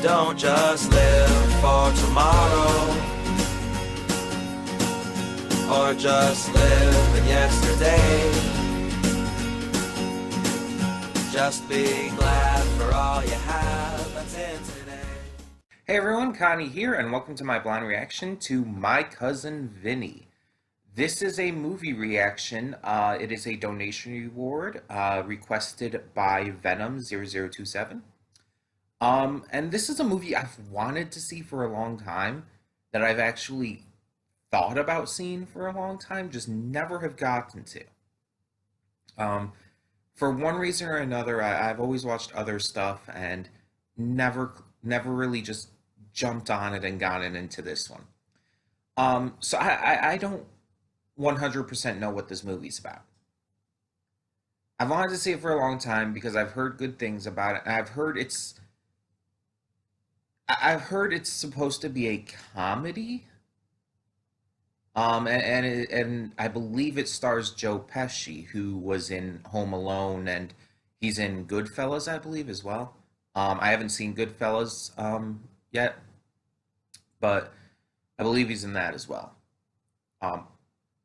Don't just live for tomorrow, or just live in yesterday. Just be glad for all you have that's in today. Hey everyone, Connie here, and welcome to my blind reaction to My Cousin Vinny. This is a movie reaction. It is a donation reward requested by Venom0027. And this is a movie I've wanted to see for a long time, that I've actually thought about seeing for a long time, just never have gotten to. Um, for one reason or another, I've always watched other stuff and never really just jumped on it and gotten into this one. So I don't 100% know what this movie's about. I've wanted to see it for a long time because I've heard good things about it, and I've heard it's supposed to be a comedy. And I believe it stars Joe Pesci, who was in Home Alone, and he's in Goodfellas, I believe, as well. I haven't seen Goodfellas yet, but I believe he's in that as well. Um,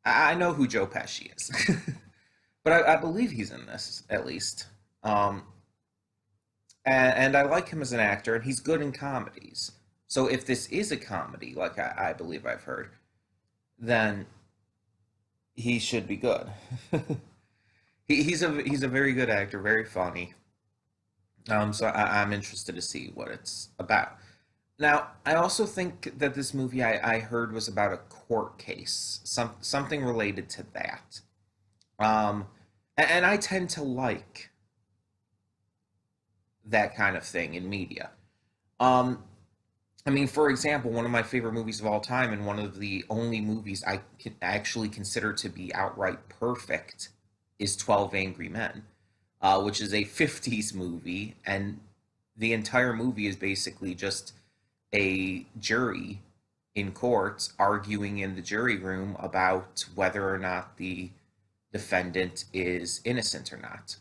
I know who Joe Pesci is, but I believe he's in this at least. Um, and I like him as an actor, and he's good in comedies. So if this is a comedy, like I believe I've heard, then he should be good. He's a very good actor, very funny. So I'm interested to see what it's about. Now, I also think that this movie I heard was about a court case, something related to that. And I tend to like that kind of thing in media. Um, I mean, for example, one of my favorite movies of all time, and one of the only movies I can actually consider to be outright perfect, is 12 Angry Men, which is a 50s movie, and the entire movie is basically just a jury in court arguing in the jury room about whether or not the defendant is innocent or not.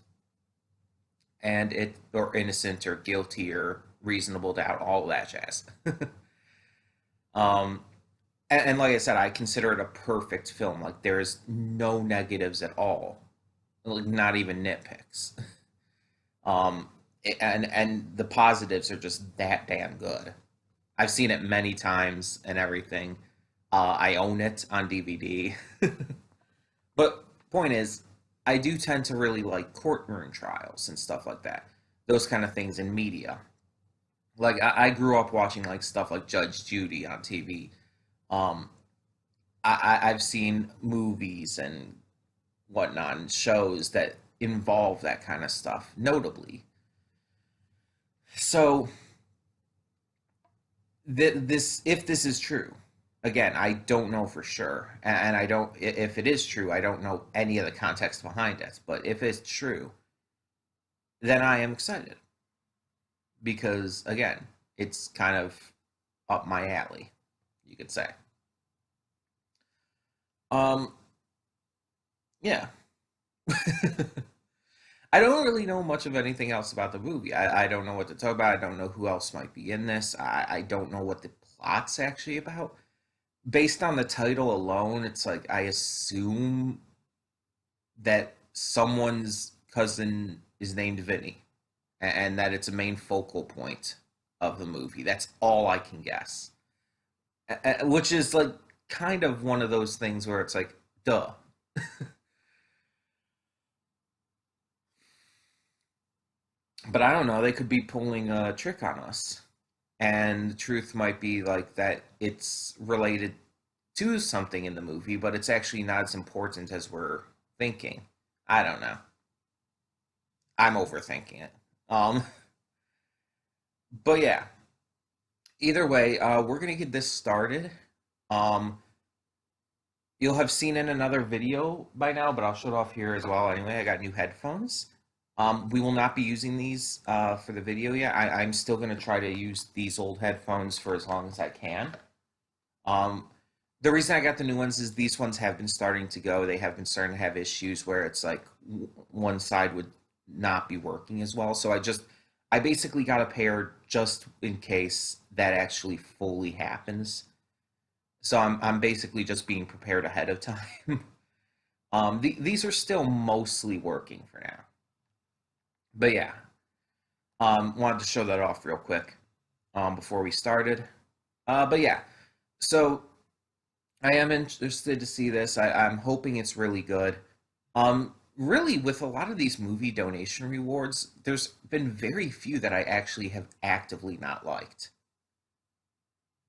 Or innocent or guilty or reasonable doubt, all that jazz. um, and like I said, I consider it a perfect film. Like, there's no negatives at all, like not even nitpicks. Um, and the positives are just that damn good. I've seen it many times and everything. I own it on DVD. But point is, I do tend to really like courtroom trials and stuff like that. Those kind of things in media. Like I grew up watching like stuff like Judge Judy on TV. Um, I've seen movies and whatnot and shows that involve that kind of stuff, notably. So this, if this is true, again, I don't know for sure, and I don't. If it is true, I don't know any of the context behind it. But if it's true, then I am excited because again, it's kind of up my alley, you could say. Um, yeah. I don't really know much of anything else about the movie. I don't know what to talk about. I don't know who else might be in this. I don't know what the plot's actually about. Based on the title alone, it's like I assume that someone's cousin is named Vinny, and that it's a main focal point of the movie. That's all I can guess. Which is like kind of one of those things where it's like, duh. But I don't know. They could be pulling a trick on us, and the truth might be like that it's related to something in the movie, but it's actually not as important as we're thinking. I don't know. I'm overthinking it. Um, but yeah, either way, we're gonna get this started. Um, you'll have seen in another video by now, but I'll show it off here as well. Anyway, I got new headphones. We will not be using these for the video yet. I'm still gonna try to use these old headphones for as long as I can. Um, the reason I got the new ones is these ones have been starting to go. They have been starting to have issues where it's like one side would not be working as well. So I basically got a pair just in case that actually fully happens. So I'm basically just being prepared ahead of time. These are still mostly working for now. But yeah, wanted to show that off real quick before we started. But yeah, so I am interested to see this. I'm hoping it's really good. Really, with a lot of these movie donation rewards, there's been very few that I actually have actively not liked.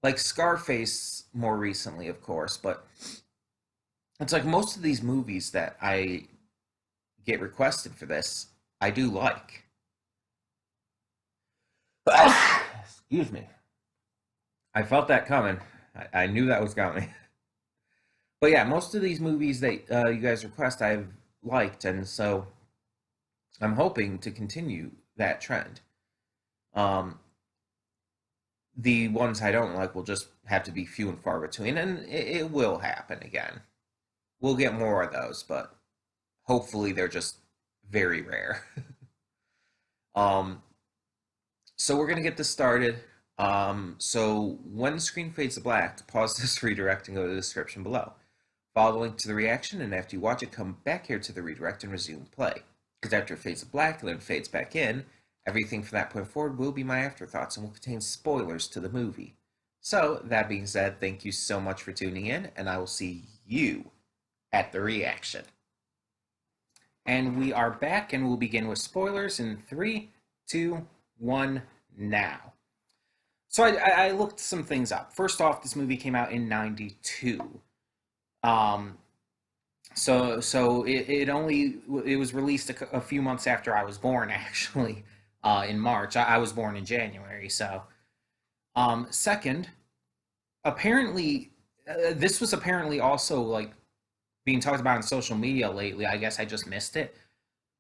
Like Scarface more recently, of course, but it's like most of these movies that I get requested for this, I do like. Excuse me. I felt that coming. I knew that was coming. But yeah, most of these movies that you guys request, I've liked, and so I'm hoping to continue that trend. Um, the ones I don't like will just have to be few and far between, and it will happen again. We'll get more of those, but hopefully they're just very rare. um, so we're gonna get this started. So when the screen fades to black, pause this redirect and go to the description below. Follow the link to the reaction, and after you watch it, come back here to the redirect and resume play. Because after it fades to black and then fades back in, everything from that point forward will be my afterthoughts and will contain spoilers to the movie. So, that being said, thank you so much for tuning in, and I will see you at the reaction. And we are back, and we'll begin with spoilers in 3, 2, 1, now. So I looked some things up. First off, this movie came out in '92. Um, it was released a few months after I was born, actually, in March. I was born in January. So second, apparently, this was apparently also like being talked about on social media lately. I guess I just missed it,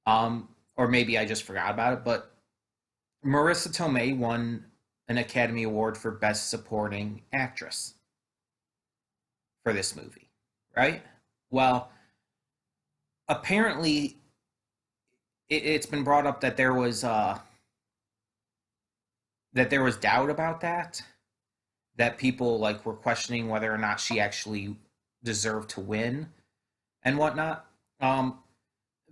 or maybe I just forgot about it. But Marissa Tomei won an Academy Award for Best Supporting Actress for this movie, right? Well, apparently it's been brought up that there was doubt about that people like were questioning whether or not she actually deserved to win and whatnot.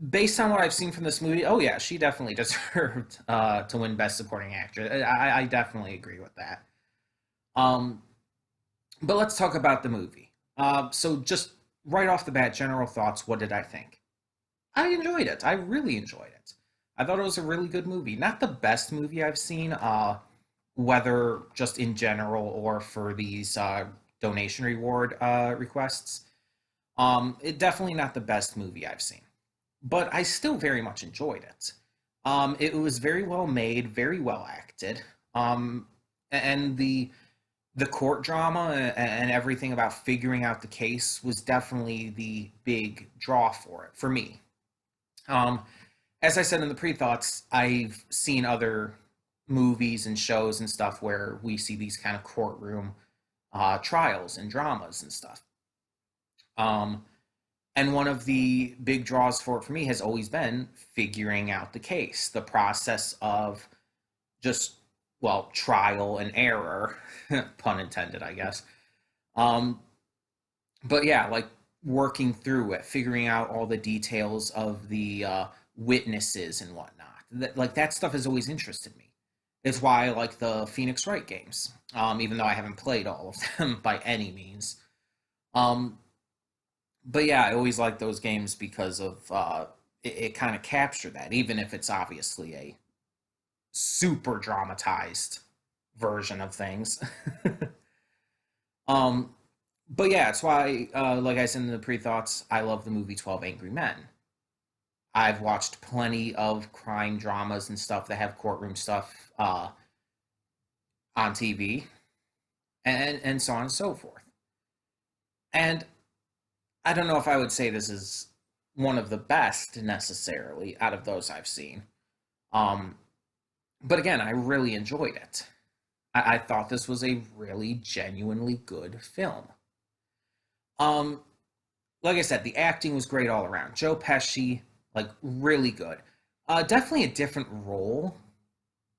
Based on what I've seen from this movie, oh yeah, she definitely deserved to win Best Supporting Actress. I definitely agree with that. Um, but let's talk about the movie. So just right off the bat, general thoughts. What did I think? I enjoyed it. I really enjoyed it. I thought it was a really good movie. Not the best movie I've seen, whether just in general or for these donation reward requests. It definitely not the best movie I've seen, but I still very much enjoyed it. It was very well made, very well acted, and the court drama and everything about figuring out the case was definitely the big draw for it for me. Um, as I said in the pre-thoughts, I've seen other movies and shows and stuff where we see these kind of courtroom trials and dramas and stuff. Um, and one of the big draws for it for me has always been figuring out the case, the process of just, well, trial and error, pun intended, I guess. Um, but yeah, like working through it, figuring out all the details of the witnesses and whatnot. Like that stuff has always interested me. It's why I like the Phoenix Wright games, even though I haven't played all of them by any means. Um, but yeah, I always like those games because of it kind of captured that, even if it's obviously a super dramatized version of things. um, but yeah, it's why, like I said in the pre-thoughts, I love the movie 12 Angry Men. I've watched plenty of crime dramas and stuff that have courtroom stuff on TV, and so on and so forth. And I don't know if I would say this is one of the best necessarily out of those I've seen. Um, but again, I really enjoyed it. I thought this was a really genuinely good film. Um, like I said, the acting was great all around. Joe Pesci, like really good. Definitely a different role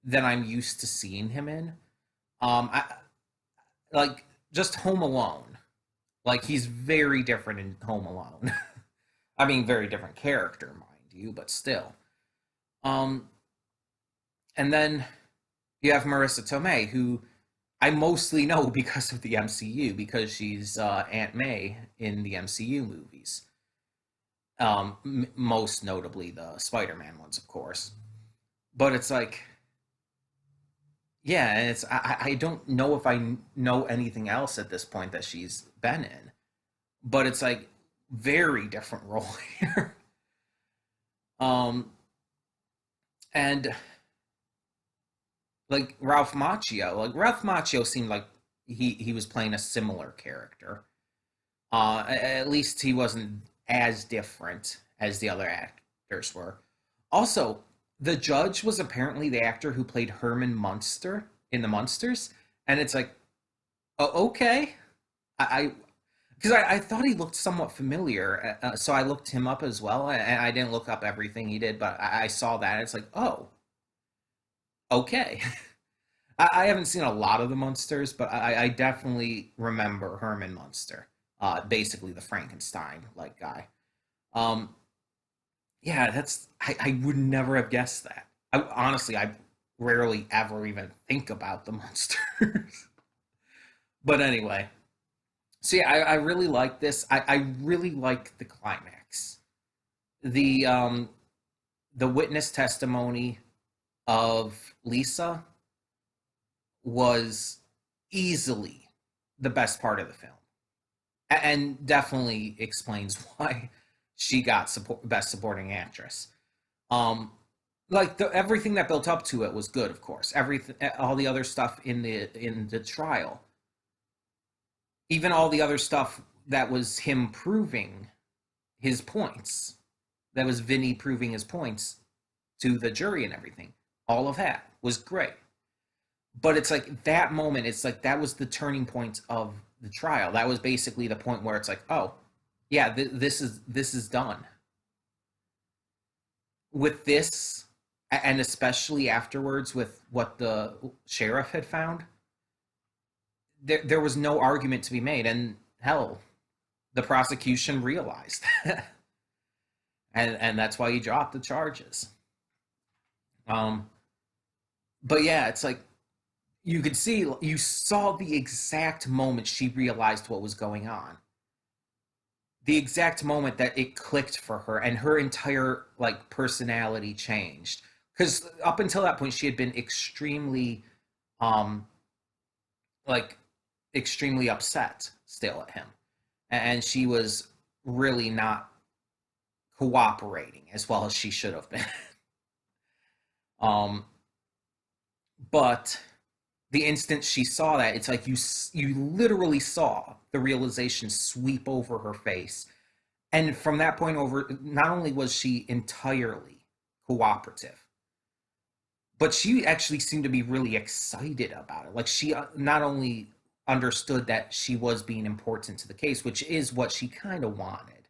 than I'm used to seeing him in. I like just Home Alone. Like he's very different in Home Alone. I mean, very different character, mind you, but still. Um, and then you have Marissa Tomei, who I mostly know because of the MCU, because she's Aunt May in the MCU movies. Most notably the Spider-Man ones, of course. But it's like, yeah, and it's I don't know if I know anything else at this point that she's been in, but it's like very different role here. Um, and like Ralph Macchio seemed like he was playing a similar character. At least he wasn't as different as the other actors were. Also, the judge was apparently the actor who played Herman Munster in the Munsters, and it's like, oh, okay, I because I thought he looked somewhat familiar, so I looked him up as well, and I didn't look up everything he did, but I saw that it's like, oh, okay. I haven't seen a lot of the Munsters, but I definitely remember Herman Munster, basically the Frankenstein like guy. Um, yeah, I would never have guessed that. Honestly, I rarely ever even think about the Munsters. But anyway, so yeah, I really like this. I really like the climax. The um, the witness testimony of Lisa was easily the best part of the film, and definitely explains why she got best supporting actress. Um, like everything that built up to it was good, of course. Everything, all the other stuff in the trial, even all the other stuff that was him proving his points, that was Vinny proving his points to the jury and everything. All of that was great. But it's like that moment, it's like that was the turning point of the trial. That was basically the point where it's like, oh, yeah, this is done. With this, and especially afterwards with what the sheriff had found, there was no argument to be made, and hell, the prosecution realized that. And that's why he dropped the charges. Um, but yeah, it's like you saw the exact moment she realized what was going on, the exact moment that it clicked for her, and her entire like personality changed, because up until that point she had been extremely um like extremely upset still at him, and she was really not cooperating as well as she should have been. um but the instant she saw that, it's like you literally saw the realization sweep over her face. And from that point over, not only was she entirely cooperative, but she actually seemed to be really excited about it. Like she not only understood that she was being important to the case, which is what she kind of wanted.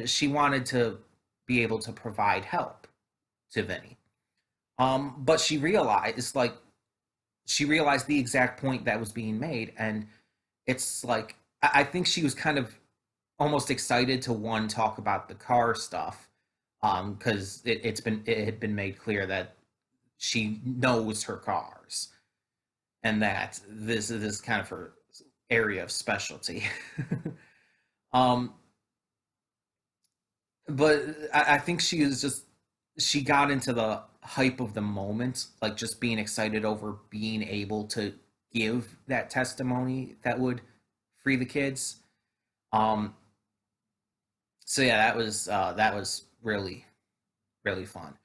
She wanted to be able to provide help to Vinny. But she realized the exact point that was being made, and it's like I think she was kind of almost excited to one talk about the car stuff, because it had been made clear that she knows her cars, and that this is kind of her area of specialty. um, but I think she got into the hype of the moment, like just being excited over being able to give that testimony that would free the kids. Um, so yeah, that was really really fun.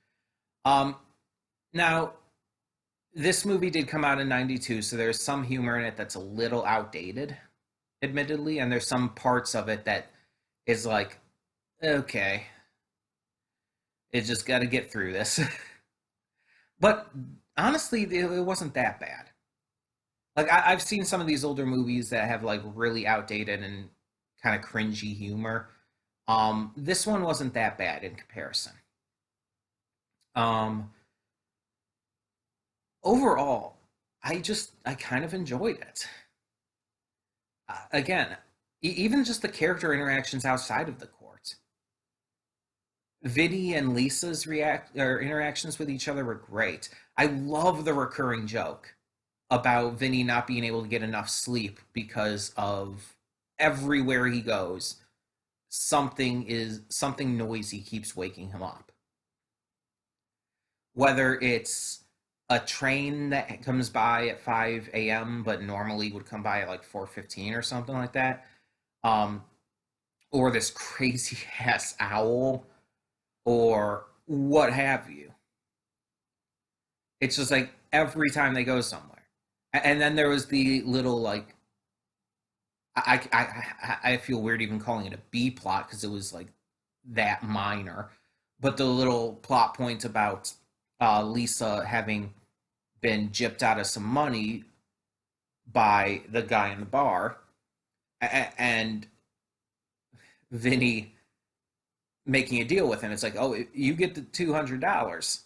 Um, Now this movie did come out in '92, so there's some humor in it that's a little outdated, admittedly, and there's some parts of it that is like, okay, it just got to get through this. But honestly, it wasn't that bad. Like I've seen some of these older movies that have like really outdated and kind of cringy humor. This one wasn't that bad in comparison. Um, overall, I kind of enjoyed it. Again, even just the character interactions outside of the court. Vinny and Lisa's react or interactions with each other were great. I love the recurring joke about Vinny not being able to get enough sleep because of everywhere he goes, something noisy keeps waking him up. Whether it's a train that comes by at 5 a.m. but normally would come by at like 4:15 or something like that, um, or this crazy ass owl, or what have you. It's just like every time they go somewhere. And then there was the little like I feel weird even calling it a B plot because it was like that minor, but the little plot point about Lisa having been gypped out of some money by the guy in the bar, and Vinny making a deal with him. It's like, oh, you get the $200,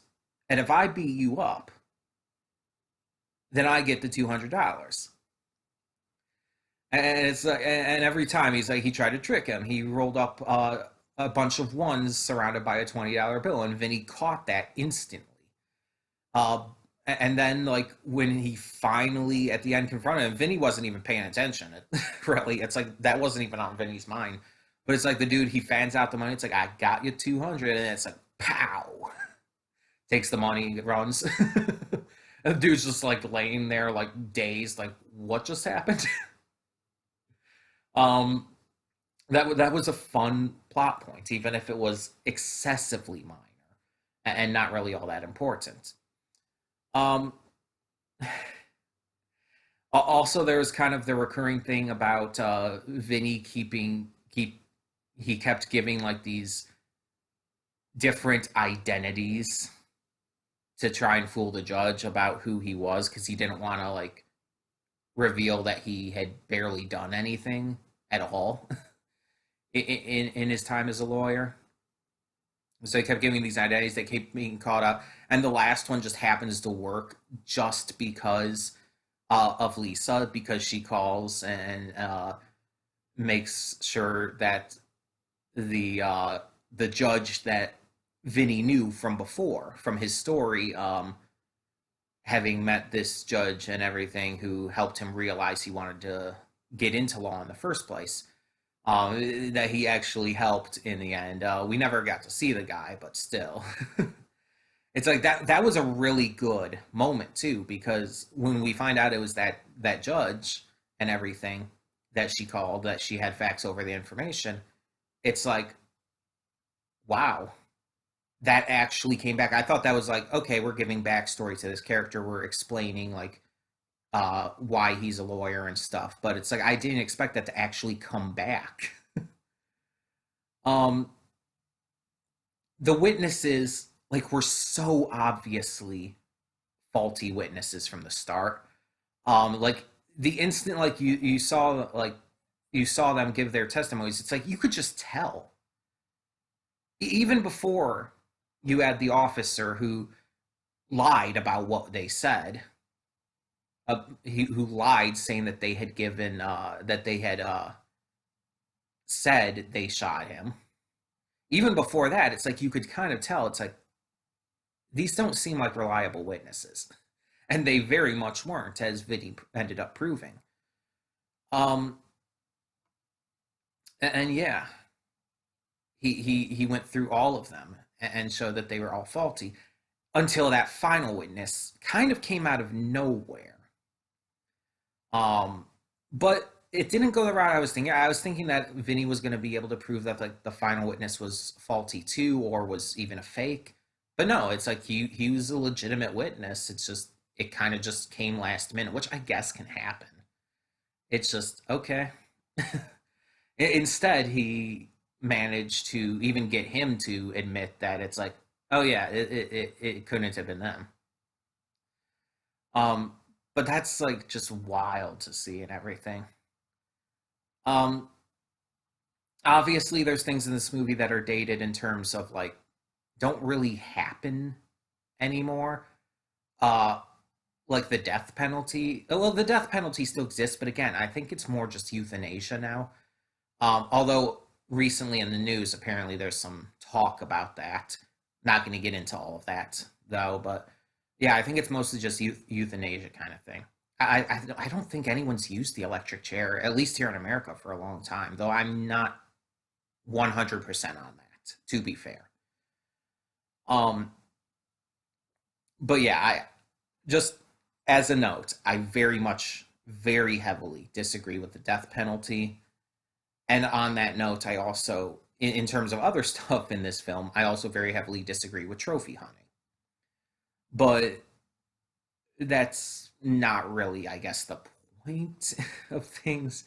and if I beat you up, then I get the $200. And it's like, and every time he's like, he tried to trick him. He rolled up a bunch of ones surrounded by a $20 bill, and Vinny caught that instantly. Uh, and then, like, when he finally at the end confronted him, Vinny wasn't even paying attention. Really, it's like that wasn't even on Vinny's mind. But it's like the dude, he fans out the money. It's like, I got you 200, and it's like, pow, takes the money, runs. And the dude's just like laying there, like dazed, like what just happened? um, that was a fun plot point, even if it was excessively minor and not really all that important. Um, Also, there's kind of the recurring thing about Vinny he kept giving like these different identities to try and fool the judge about who he was because he didn't want to like reveal that he had barely done anything at all in his time as a lawyer. So he kept giving these identities that kept being caught up, and the last one just happens to work just because of Lisa, because she calls and makes sure that the judge that Vinny knew from before, from his story, having met this judge and everything, who helped him realize he wanted to get into law in the first place. That he actually helped in the end. We never got to see the guy, but still. It's like that was a really good moment too, because when we find out it was that judge and everything that she called, that she had facts over the information, it's like, wow, that actually came back. I thought that was like, okay, we're giving backstory to this character, we're explaining like why he's a lawyer and stuff, but it's like I didn't expect that to actually come back. um the witnesses like were so obviously faulty witnesses from the start. Like the instant like you saw them give their testimonies, it's like you could just tell. Even before you had the officer who lied about what they said, who lied saying that they had given that they had said they shot him. Even before that, it's like you could kind of tell. It's like these don't seem like reliable witnesses, and they very much weren't, as Vinny ended up proving. Um, and yeah, he went through all of them and showed that they were all faulty until that final witness kind of came out of nowhere. Um, but it didn't go the route I was thinking. I was thinking that Vinny was going to be able to prove that like the final witness was faulty too, or was even a fake. But no, it's like he was a legitimate witness. It's just it kind of just came last minute, which I guess can happen. It's just okay. Instead, he managed to even get him to admit that it's like, oh yeah, it couldn't have been them. Um, but that's like just wild to see and everything. Um, Obviously, there's things in this movie that are dated in terms of like don't really happen anymore. Uh, like the death penalty. Well, the death penalty still exists, but again, I think it's more just euthanasia now. Although recently in the news, apparently there's some talk about that. Not going to get into all of that though, but yeah, I think it's mostly just euthanasia kind of thing. I don't think anyone's used the electric chair, at least here in America, for a long time. Though I'm not 100% on that, to be fair. Um, but yeah, I just as a note, I very much, very heavily disagree with the death penalty. And on that note, I also, in terms of other stuff in this film, I also very heavily disagree with trophy hunting. But that's not really, I guess, the point of things.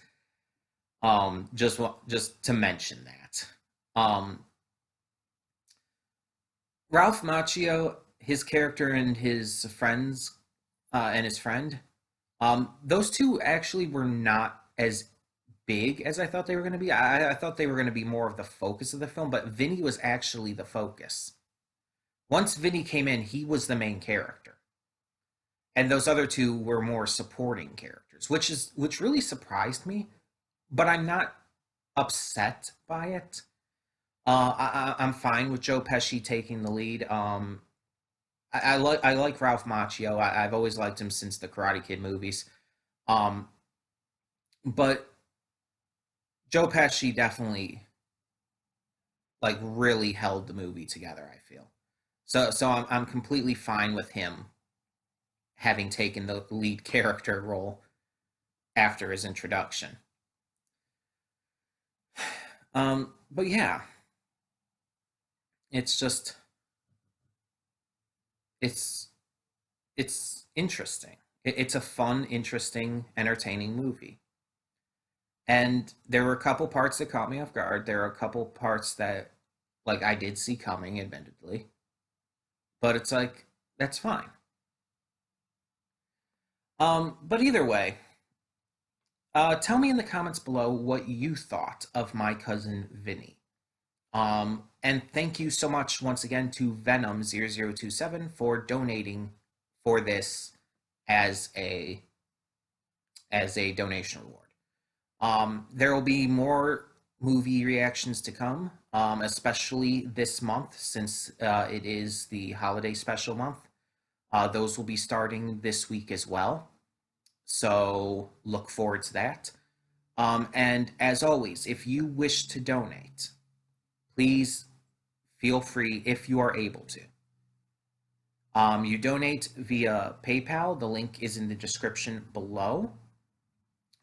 Just to mention that. Um, Ralph Macchio, his character and his friends, and his friend, those two actually were not as big as I thought they were going to be. I thought they were going to be more of the focus of the film, but Vinny was actually the focus. Once Vinny came in, he was the main character, and those other two were more supporting characters, which really surprised me. But I'm not upset by it. I'm fine with Joe Pesci taking the lead. I like Ralph Macchio. I've always liked him since the Karate Kid movies. Um, but Joe Pesci definitely like really held the movie together. I feel so. I'm completely fine with him having taken the lead character role after his introduction. But yeah, it's just it's it's interesting. It's a fun, interesting, entertaining movie. And there were a couple parts that caught me off guard. There are a couple parts that like I did see coming, admittedly. But it's like that's fine. But either way, tell me in the comments below what you thought of my cousin Vinny. And thank you so much once again to Venom0027 for donating for this as a donation reward. There will be more movie reactions to come, especially this month since it is the holiday special month. Those will be starting this week as well. So look forward to that. And as always, if you wish to donate, please feel free if you are able to. You donate via PayPal. The link is in the description below.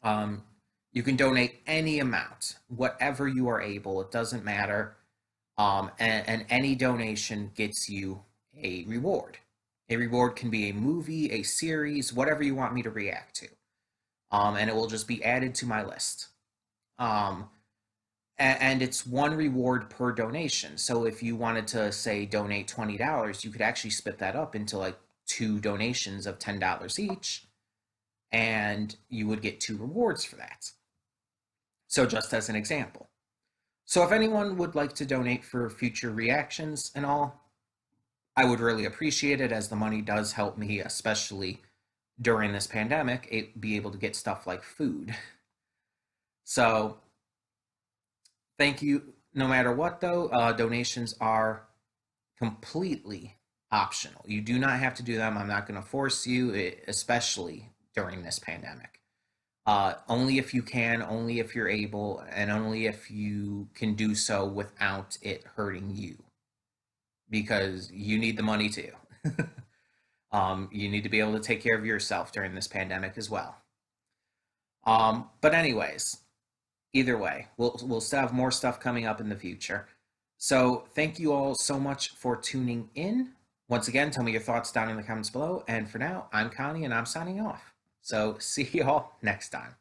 You can donate any amount, whatever you are able. It doesn't matter. And any donation gets you a reward. A reward can be a movie, a series, whatever you want me to react to. And it will just be added to my list. And it's one reward per donation. So if you wanted to say donate $20, you could actually split that up into like two donations of $10 each, and you would get two rewards for that. So just as an example. So if anyone would like to donate for future reactions and all, I would really appreciate it, as the money does help me, especially during this pandemic, be able to get stuff like food. So thank you. No matter what, though, donations are completely optional. You do not have to do them. I'm not going to force you, especially during this pandemic. Only if you can, only if you're able, and only if you can do so without it hurting you, because you need the money too. You need to be able to take care of yourself during this pandemic as well. But anyways, either way, we'll still have more stuff coming up in the future. So thank you all so much for tuning in. Once again, tell me your thoughts down in the comments below. And for now, I'm Connie and I'm signing off. So see y'all next time.